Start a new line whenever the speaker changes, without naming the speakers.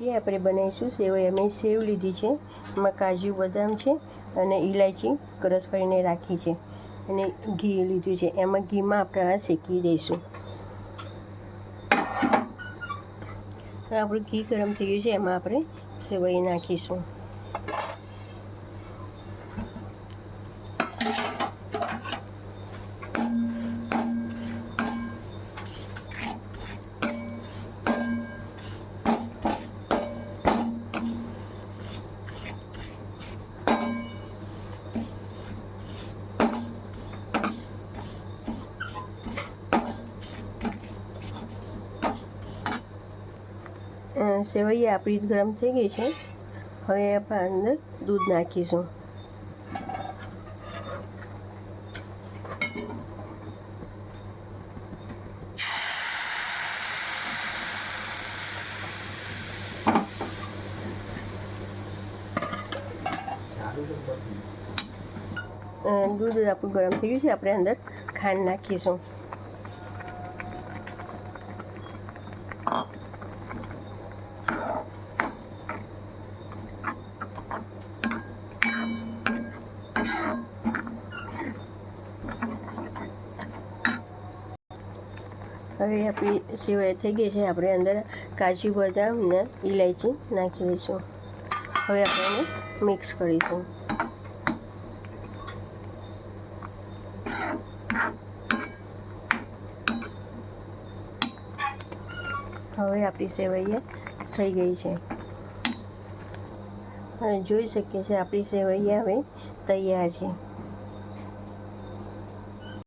જે આપણે બનાવીશું સેવઈ, અમે સેવ લીધી છે, એમાં કાજુ બદામ છે અને ઇલાયચી ક્રશ કરીને રાખી છે અને ઘી લીધું છે. એમાં ઘીમાં આપણે આ શેકી દઈશું. આપણું ઘી ગરમ થઈ ગયું છે, એમાં આપણે સેવઈ નાખીશું. સેવઈ આપણી ગરમ થઈ ગઈ છે. હવે આપણે અંદર દૂધ નાખીશું. દૂધ આપણું ગરમ થઈ ગયું છે, આપણે અંદર ખાંડ નાખીશું. હવે આપણી સેવઈ થઈ ગઈ છે, આપણે અંદર કાજુ બદામ ને ઇલાયચી નાખી દઈશું. હવે આપણે એને મિક્સ કરીશું. હવે આપણી સેવઈ થઈ ગઈ છે. હવે જોઈ શકીએ છીએ આપણી સેવઈ હવે તૈયાર છે.